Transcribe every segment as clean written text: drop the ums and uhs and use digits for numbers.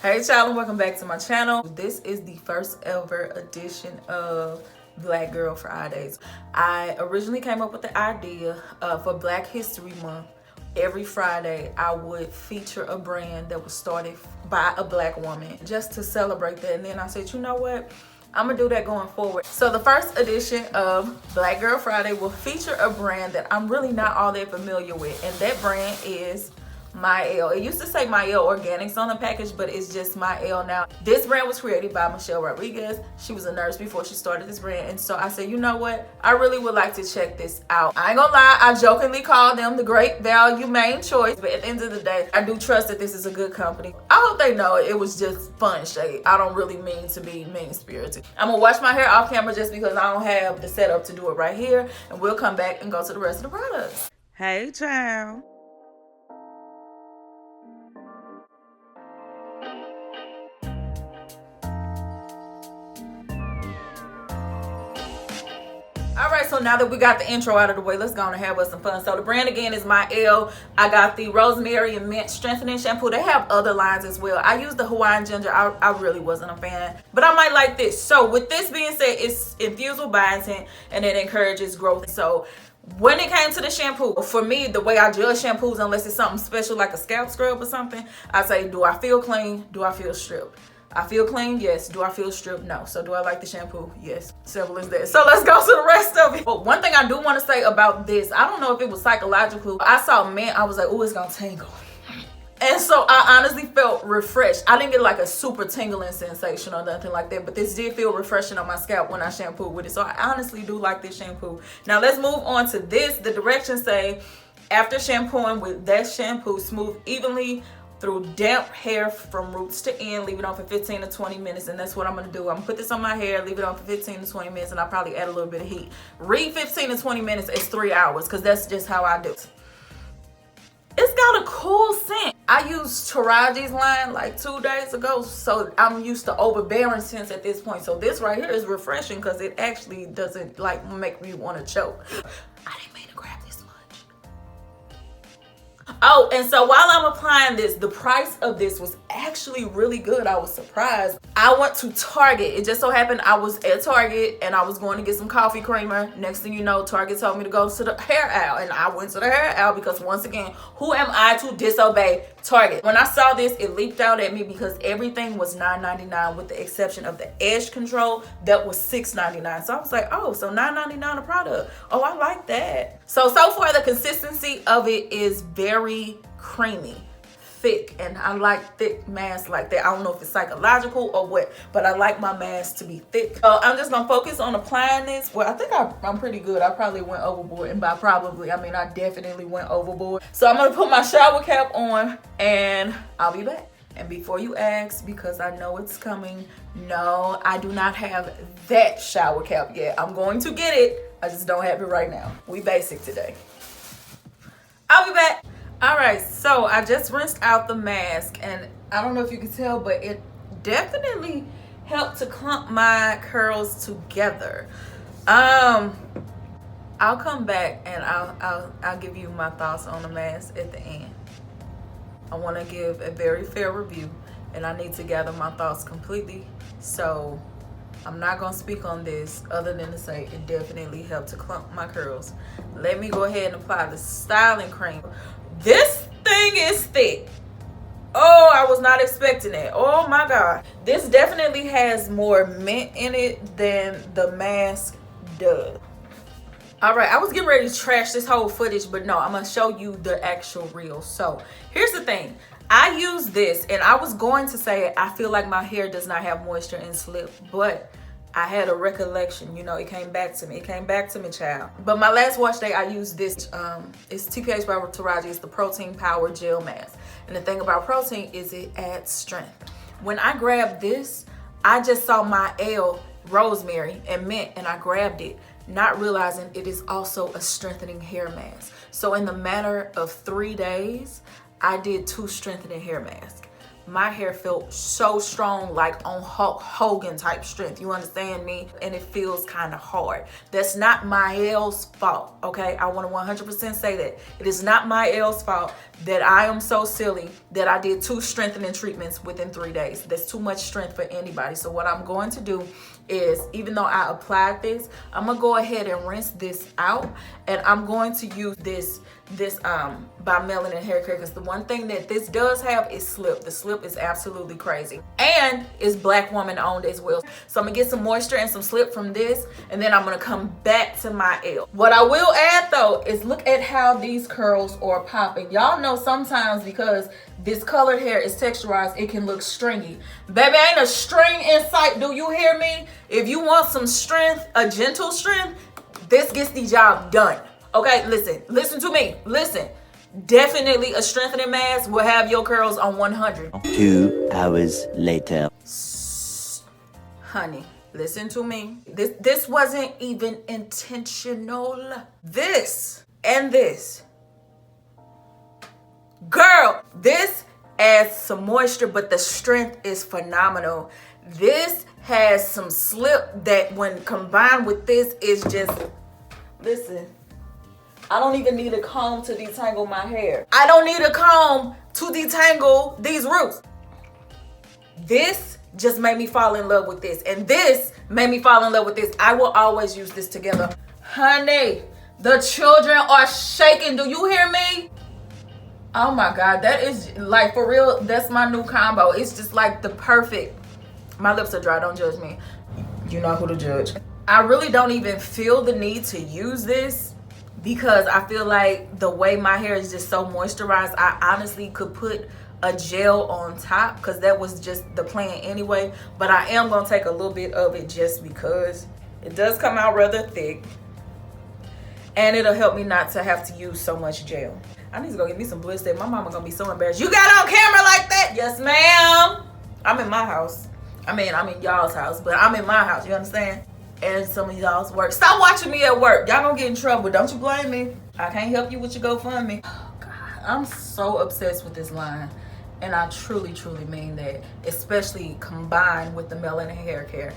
Hey child, and welcome back to my channel. This is the first ever edition of Black Girl Fridays. I originally came up with the idea for Black History Month. Every Friday I would feature a brand that was started by a Black woman just to celebrate that. And then I said, you know what? I'm gonna do that going forward. So the first edition of Black Girl Friday will feature a brand that I'm really not all that familiar with, and that brand is Mielle. It used to say Mielle Organics on the package, but it's just Mielle now. This brand was created by Michelle Rodriguez. She was a nurse before she started this brand, and so I said, you know what? I really would like to check this out. I ain't gonna lie, I jokingly call them the Great Value Main Choice, but at the end of the day, I do trust that this is a good company. I hope they know it was just fun shade. I don't really mean to be mean-spirited. I'm gonna wash my hair off camera just because I don't have the setup to do it right here, and we'll come back and go to the rest of the products. Hey, child. Alright, so now that we got the intro out of the way, let's go on and have us some fun. So the brand again is Mielle. I got the Rosemary and Mint Strengthening Shampoo. They have other lines as well. I used the Hawaiian Ginger. I really wasn't a fan, but I might like this. So with this being said, it's infused with biotin and it encourages growth. So when it came to the shampoo, for me, the way I judge shampoos, unless it's something special like a scalp scrub or something, I say, do I feel clean? Do I feel stripped? I feel clean, yes. Do I feel stripped? No. So do I like the shampoo? Yes. Simple as that. So let's go to the rest of it. But one thing I do want to say about this, I don't know if it was psychological. I saw mint, I was like, oh, it's gonna tingle. And so I honestly felt refreshed. I didn't get like a super tingling sensation or nothing like that, but this did feel refreshing on my scalp when I shampooed with it. So I honestly do like this shampoo. Now let's move on to this. The directions say, after shampooing with that shampoo, smooth evenly through damp hair from roots to end, leave it on for 15 to 20 minutes, and that's what I'm gonna do. I'm gonna put this on my hair, leave it on for 15 to 20 minutes, and I'll probably add a little bit of heat. Read 15 to 20 minutes is 3 hours, because that's just how I do it. It's got a cool scent. I used Taraji's line like 2 days ago, so I'm used to overbearing scents at this point. So this right here is refreshing because it actually doesn't like make me want to choke. I didn't mean to grab this much. Oh, and so while I'm applying this, the price of this was actually really good. I was surprised. I went to Target. It just so happened I was at Target and I was going to get some coffee creamer. Next thing you know, Target told me to go to the hair aisle, and I went to the hair aisle because once again, who am I to disobey Target? When I saw this, it leaped out at me because everything was $9.99 with the exception of the edge control that was $6.99. So I was like, oh, so $9.99 a product. Oh, I like that. So far the consistency of it is very creamy, thick, and I like thick masks like that. I don't know if it's psychological or what, but I like my mask to be thick. So I'm just gonna focus on applying this. Well, I think I'm pretty good. I probably went overboard, and by probably I mean I definitely went overboard. So I'm gonna put my shower cap on and I'll be back. And before you ask, because I know it's coming, no, I do not have that shower cap yet. I'm going to get it. I just don't have it right now. We basic today. I'll be back. All right, so I just rinsed out the mask, and I don't know if you can tell, but it definitely helped to clump my curls together. I'll come back and I'll give you my thoughts on the mask at the end. I want to give a very fair review, and I need to gather my thoughts completely. So I'm not gonna speak on this other than to say it definitely helped to clump my curls. Let me go ahead and apply the styling cream. This thing is thick. Oh, I was not expecting it. Oh my God. This definitely has more mint in it than the mask does. All right, I was getting ready to trash this whole footage, but no, I'm gonna show you the actual reel. So here's the thing. I use this, and I was going to say I feel like my hair does not have moisture and slip, but I had a recollection, you know, it came back to me. It came back to me, child. But my last wash day, I used this. It's TPH by Taraji. It's the Protein Power Gel Mask. And the thing about protein is it adds strength. When I grabbed this, I just saw Mielle, Rosemary, and Mint, and I grabbed it, not realizing it is also a strengthening hair mask. So in the matter of 3 days, I did 2 strengthening hair masks. My hair felt so strong, like on Hulk Hogan type strength. You understand me? And it feels kind of hard. That's not Mielle's fault, okay? I want to 100% say that. It is not Mielle's fault. that I am so silly that I did 2 strengthening treatments within 3 days. That's too much strength for anybody. So what I'm going to do is, even though I applied this, I'm gonna go ahead and rinse this out, and I'm going to use this by Melanin hair care, because the one thing that this does have is slip. The slip is absolutely crazy, and it's Black woman owned as well. So I'm gonna get some moisture and some slip from this, and then I'm gonna come back to my L. What I will add though is look at how these curls are popping. Y'all know sometimes because this colored hair is texturized, it can look stringy. Baby, ain't a string in sight. Do you hear me? If you want some strength, a gentle strength, this gets the job done. Okay, listen to me. Listen, definitely a strengthening mask will have your curls on 100. 2 hours later. Honey, listen to me. This wasn't even intentional. This and this. Girl, this adds some moisture, but the strength is phenomenal. This has some slip that when combined with this is just, listen, I don't even need a comb to detangle my hair. I don't need a comb to detangle these roots. This just made me fall in love with this, and this made me fall in love with this. I will always use this together. Honey, the children are shaking. Do you hear me? Oh my God, that is like, for real, that's my new combo. It's just like the perfect, my lips are dry, don't judge me. You know who to judge. I really don't even feel the need to use this because I feel like the way my hair is just so moisturized, I honestly could put a gel on top because that was just the plan anyway. But I am gonna take a little bit of it just because it does come out rather thick, and it'll help me not to have to use so much gel. I need to go get me some blister. My mama gonna be so embarrassed. You got on camera like that? Yes, ma'am. I'm in my house. I'm in y'all's house, but I'm in my house, you understand? And some of y'all's work. Stop watching me at work. Y'all gonna get in trouble. Don't you blame me. I can't help you with your GoFundMe. Oh God, I'm so obsessed with this line. And I truly, truly mean that, especially combined with the Melanin hair care.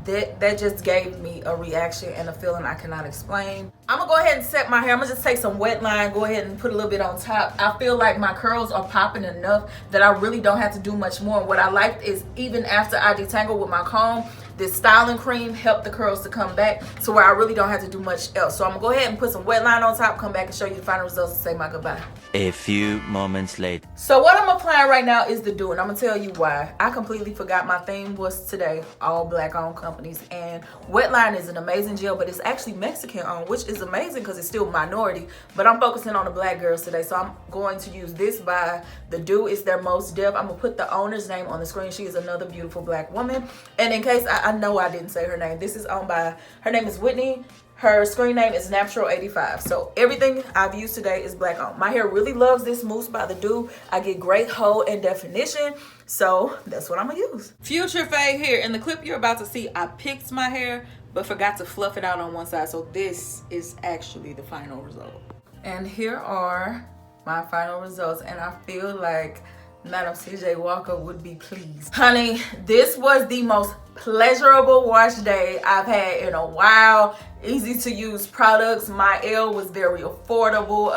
That just gave me a reaction and a feeling I cannot explain. I'm gonna go ahead and set my hair. I'm gonna just take some wet line, go ahead and put a little bit on top. I feel like my curls are popping enough that I really don't have to do much more. What I liked is even after I detangle with my comb, this styling cream helped the curls to come back to where I really don't have to do much else. So I'm gonna go ahead and put some wet line on top, come back and show you the final results and say my goodbye. A few moments later. So what I'm applying right now is the Doux, and I'm gonna tell you why. I completely forgot my theme was today, all Black owned companies, and Wetline is an amazing gel, but it's actually Mexican owned, which is amazing because it's still minority, but I'm focusing on the Black girls today. So I'm going to use this by the Doux. It's their Most Depth. I'm gonna put the owner's name on the screen. She is another beautiful Black woman, and in case I know I didn't say her name, this is owned by, her name is Whitney. Her screen name is Natural85. So everything I've used today is Black owned. My hair really loves this mousse by the Doux. I get great hold and definition. So that's what I'm gonna use. Future fade here. In the clip you're about to see, I picked my hair, but forgot to fluff it out on one side. So this is actually the final result. And here are my final results. And I feel like Madam CJ Walker would be pleased. Honey, this was the most pleasurable wash day I've had in a while. Easy to use products. My L was very affordable.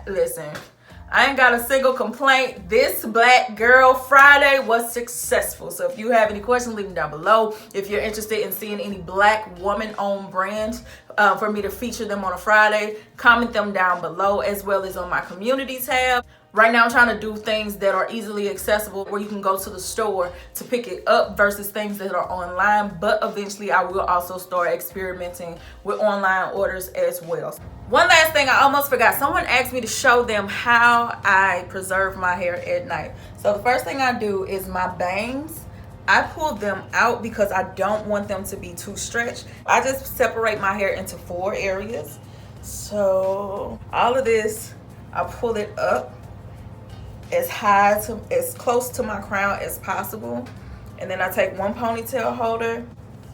Listen, I ain't got a single complaint. This Black Girl Friday was successful. So if you have any questions, leave them down below. If you're interested in seeing any Black woman-owned brands for me to feature them on a Friday, comment them down below, as well as on my community tab. Right now I'm trying to do things that are easily accessible where you can go to the store to pick it up versus things that are online, but eventually I will also start experimenting with online orders as well. One last thing I almost forgot. Someone asked me to show them how I preserve my hair at night. So the first thing I do is my bangs. I pull them out because I don't want them to be too stretched. I just separate my hair into 4 areas. So all of this, I pull it up as close to my crown as possible, and then I take one ponytail holder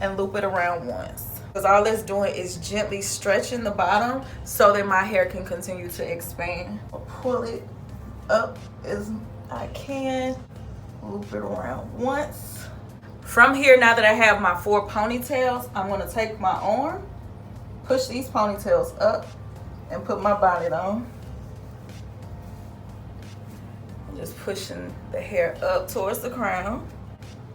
and loop it around once, because all it's doing is gently stretching the bottom so that my hair can continue to expand. I'll pull it up as I can, loop it around once. From here, now that I have my 4 ponytails, I'm going to take my arm, push these ponytails up, and put my bonnet on. Just pushing the hair up towards the crown.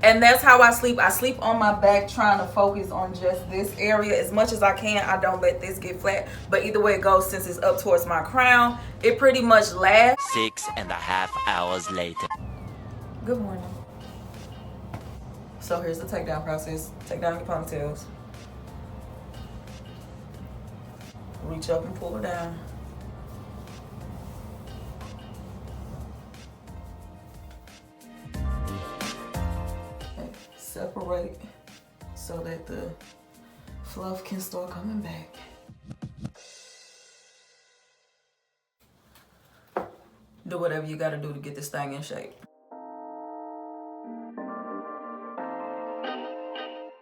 And that's how I sleep. I sleep on my back, trying to focus on just this area as much as I can. I don't let this get flat. But either way it goes, since it's up towards my crown, it pretty much lasts. 6.5 hours later. Good morning. So here's the takedown process. Take down your ponytails. Reach up and pull it down. Separate so that the fluff can start coming back. Do whatever you gotta do to get this thing in shape.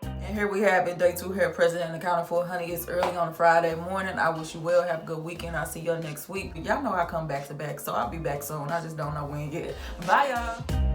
And here we have it, day 2 hair present and accounted for. Honey, it's early on a Friday morning. I wish you well. Have a good weekend. I'll see y'all next week. Y'all know I come back to back, so I'll be back soon. I just don't know when yet. Bye, y'all.